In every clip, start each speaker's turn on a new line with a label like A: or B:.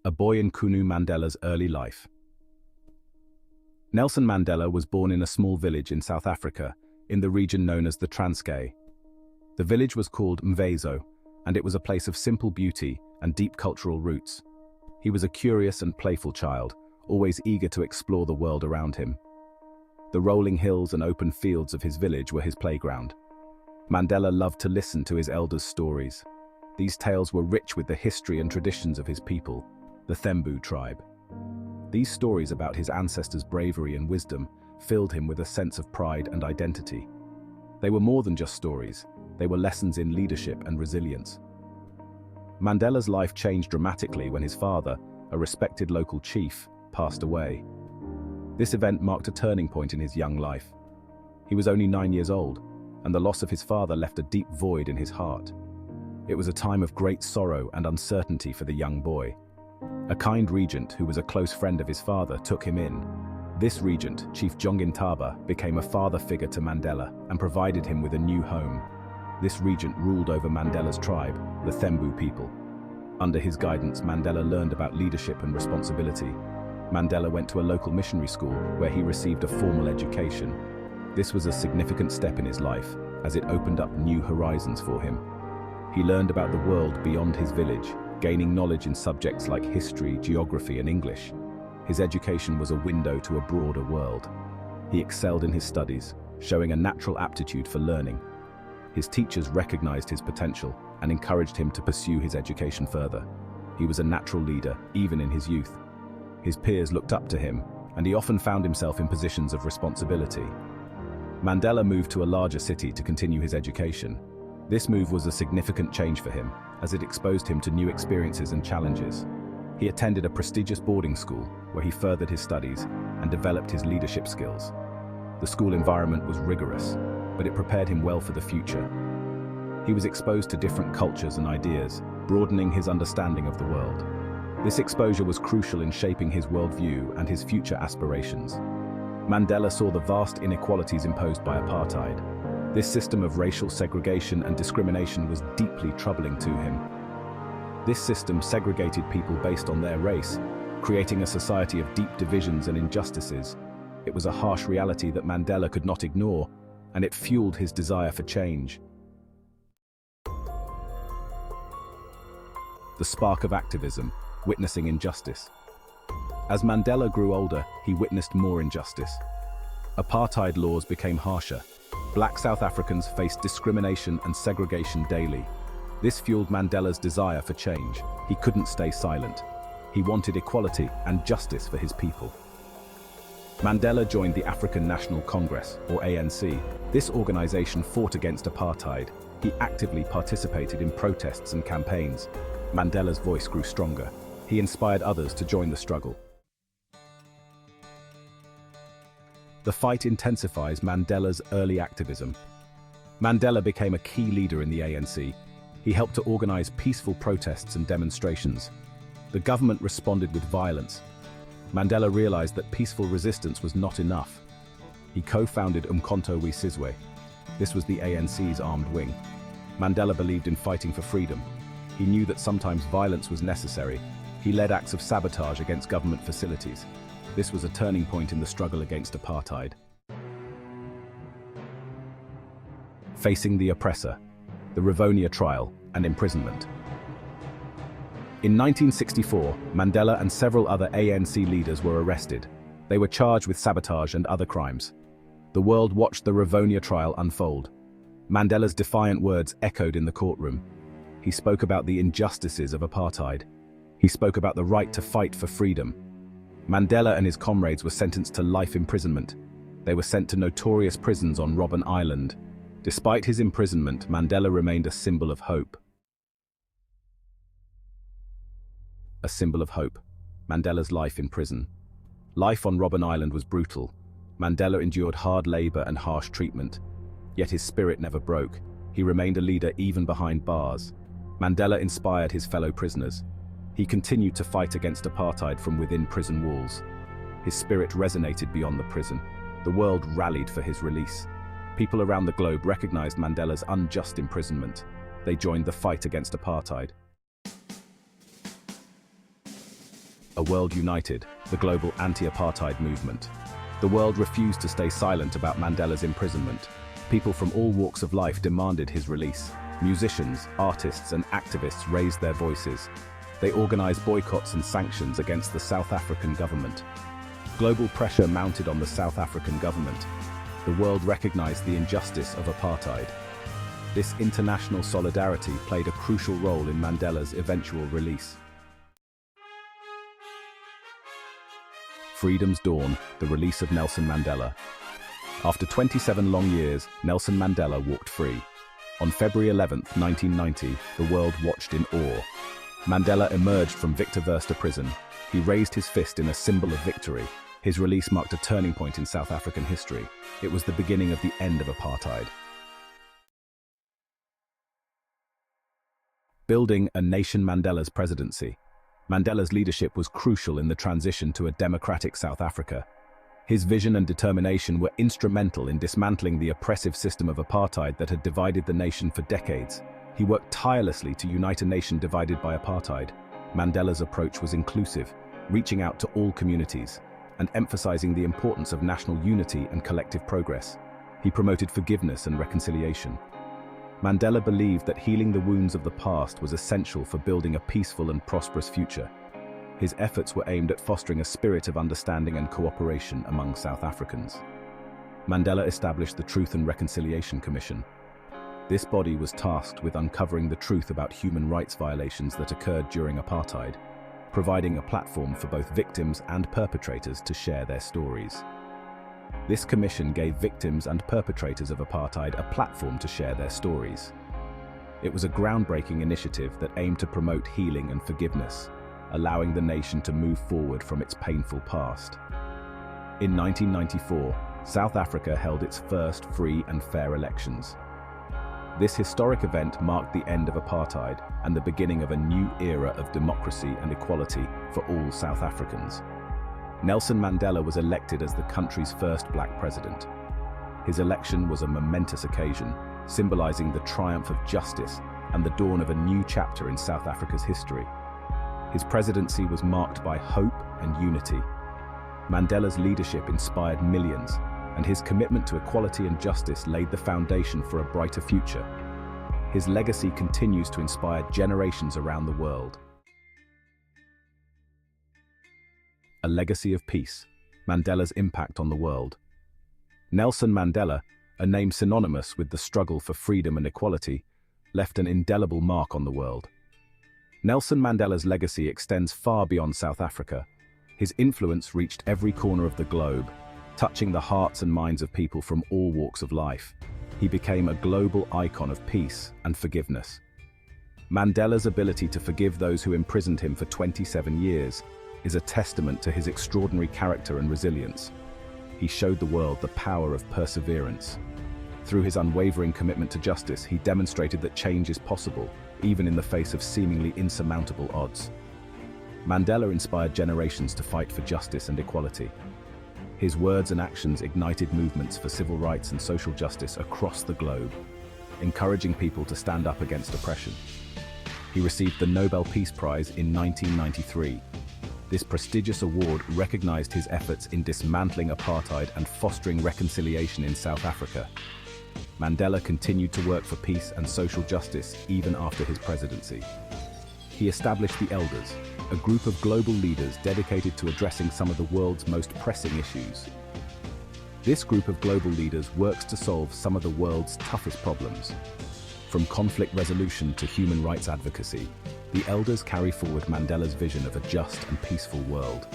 A: a boy in Kunu Mandela's early life. Nelson Mandela was born in a small village in South Africa, in the region known as the Transkei. The village was called Mvezo, and it was a place of simple beauty and deep cultural roots. He was a curious and playful child, always eager to explore the world around him. The rolling hills and open fields of his village were his playground. Mandela loved to listen to his elders' stories. These tales were rich with the history and traditions of his people, the Thembu tribe. These stories about his ancestors' bravery and wisdom filled him with a sense of pride and identity. They were more than just stories, they were lessons in leadership and resilience. Mandela's life changed dramatically when his father, a respected local chief, passed away. This event marked a turning point in his young life. He was only 9 years old, and the loss of his father left a deep void in his heart. It was a time of great sorrow and uncertainty for the young boy. A kind regent who was a close friend of his father took him in. This regent, Chief Jongintaba, became a father figure to Mandela and provided him with a new home. This regent ruled over Mandela's tribe, the Thembu people. Under his guidance, Mandela learned about leadership and responsibility. Mandela went to a local missionary school where he received a formal education. This was a significant step in his life, as it opened up new horizons for him. He learned about the world beyond his village, gaining knowledge in subjects like history, geography, and English. His education was a window to a broader world. He excelled in his studies, showing a natural aptitude for learning. His teachers recognized his potential and encouraged him to pursue his education further. He was a natural leader, even in his youth. His peers looked up to him, and he often found himself in positions of responsibility. Mandela moved to a larger city to continue his education. This move was a significant change for him, as it exposed him to new experiences and challenges. He attended a prestigious boarding school, where he furthered his studies and developed his leadership skills. The school environment was rigorous, but it prepared him well for the future. He was exposed to different cultures and ideas, broadening his understanding of the world. This exposure was crucial in shaping his worldview and his future aspirations. Mandela saw the vast inequalities imposed by apartheid. This system of racial segregation and discrimination was deeply troubling to him. This system segregated people based on their race, creating a society of deep divisions and injustices. It was a harsh reality that Mandela could not ignore, and it fueled his desire for change. The spark of activism, witnessing injustice. As Mandela grew older, he witnessed more injustice. Apartheid laws became harsher. Black South Africans faced discrimination and segregation daily. This fueled Mandela's desire for change. He couldn't stay silent. He wanted equality and justice for his people. Mandela joined the African National Congress, or ANC. This organization fought against apartheid. He actively participated in protests and campaigns. Mandela's voice grew stronger. He inspired others to join the struggle. The fight intensifies Mandela's early activism. Mandela became a key leader in the ANC. He helped to organize peaceful protests and demonstrations. The government responded with violence. Mandela realized that peaceful resistance was not enough. He co-founded Umkhonto we Sizwe. This was the ANC's armed wing. Mandela believed in fighting for freedom. He knew that sometimes violence was necessary. He led acts of sabotage against government facilities. This was a turning point in the struggle against apartheid. Facing the oppressor, the Rivonia trial and imprisonment. In 1964, Mandela and several other ANC leaders were arrested. They were charged with sabotage and other crimes. The world watched the Rivonia trial unfold. Mandela's defiant words echoed in the courtroom. He spoke about the injustices of apartheid. He spoke about the right to fight for freedom. Mandela and his comrades were sentenced to life imprisonment. They were sent to notorious prisons on Robben Island. Despite his imprisonment, Mandela remained a symbol of hope. A symbol of hope. Mandela's life in prison. Life on Robben Island was brutal. Mandela endured hard labor and harsh treatment. Yet his spirit never broke. He remained a leader even behind bars. Mandela inspired his fellow prisoners. He continued to fight against apartheid from within prison walls. His spirit resonated beyond the prison. The world rallied for his release. People around the globe recognized Mandela's unjust imprisonment. They joined the fight against apartheid. a world united, the global anti-apartheid movement. The world refused to stay silent about Mandela's imprisonment. People from all walks of life demanded his release. Musicians, artists, and activists raised their voices. They organized boycotts and sanctions against the South African government. Global pressure mounted on the South African government. The world recognized the injustice of apartheid. This international solidarity played a crucial role in Mandela's eventual release. Freedom's dawn, the release of Nelson Mandela. After 27 long years, Nelson Mandela walked free. On February 11, 1990, the world watched in awe. Mandela emerged from Victor Verster prison. He raised his fist in a symbol of victory. His release marked a turning point in South African history. It was the beginning of the end of apartheid. Building a nation. Mandela's presidency. Mandela's leadership was crucial in the transition to a democratic South Africa. His vision and determination were instrumental in dismantling the oppressive system of apartheid that had divided the nation for decades. He worked tirelessly to unite a nation divided by apartheid. Mandela's approach was inclusive, reaching out to all communities, and emphasizing the importance of national unity and collective progress. He promoted forgiveness and reconciliation. Mandela believed that healing the wounds of the past was essential for building a peaceful and prosperous future. His efforts were aimed at fostering a spirit of understanding and cooperation among South Africans. Mandela established the Truth and Reconciliation Commission. This body was tasked with uncovering the truth about human rights violations that occurred during apartheid, providing a platform for both victims and perpetrators to share their stories. This commission gave victims and perpetrators of apartheid a platform to share their stories. It was a groundbreaking initiative that aimed to promote healing and forgiveness, allowing the nation to move forward from its painful past. In 1994, South Africa held its first free and fair elections. This historic event marked the end of apartheid and the beginning of a new era of democracy and equality for all South Africans. Nelson Mandela was elected as the country's first black president. His election was a momentous occasion, symbolizing the triumph of justice and the dawn of a new chapter in South Africa's history. His presidency was marked by hope and unity. Mandela's leadership inspired millions, and his commitment to equality and justice laid the foundation for a brighter future. His legacy continues to inspire generations around the world. A legacy of peace, Mandela's impact on the world. Nelson Mandela, a name synonymous with the struggle for freedom and equality, left an indelible mark on the world. Nelson Mandela's legacy extends far beyond South Africa. His influence reached every corner of the globe, touching the hearts and minds of people from all walks of life. He became a global icon of peace and forgiveness. Mandela's ability to forgive those who imprisoned him for 27 years is a testament to his extraordinary character and resilience. He showed the world the power of perseverance. Through his unwavering commitment to justice, he demonstrated that change is possible, even in the face of seemingly insurmountable odds. Mandela inspired generations to fight for justice and equality. His words and actions ignited movements for civil rights and social justice across the globe, encouraging people to stand up against oppression. He received the Nobel Peace Prize in 1993. This prestigious award recognized his efforts in dismantling apartheid and fostering reconciliation in South Africa. Mandela continued to work for peace and social justice even after his presidency. He established the Elders, a group of global leaders dedicated to addressing some of the world's most pressing issues. This group of global leaders works to solve some of the world's toughest problems. From conflict resolution to human rights advocacy, the Elders carry forward Mandela's vision of a just and peaceful world.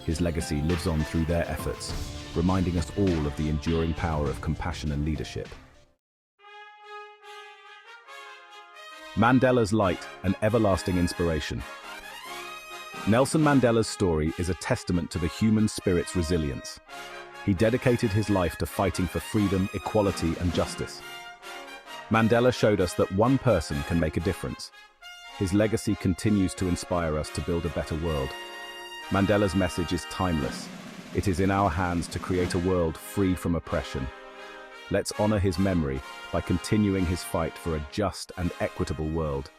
A: His legacy lives on through their efforts, reminding us all of the enduring power of compassion and leadership. Mandela's light, an everlasting inspiration. Nelson Mandela's story is a testament to the human spirit's resilience. He dedicated his life to fighting for freedom, equality, and justice. Mandela showed us that one person can make a difference. His legacy continues to inspire us to build a better world. Mandela's message is timeless. It is in our hands to create a world free from oppression. Let's honor his memory by continuing his fight for a just and equitable world.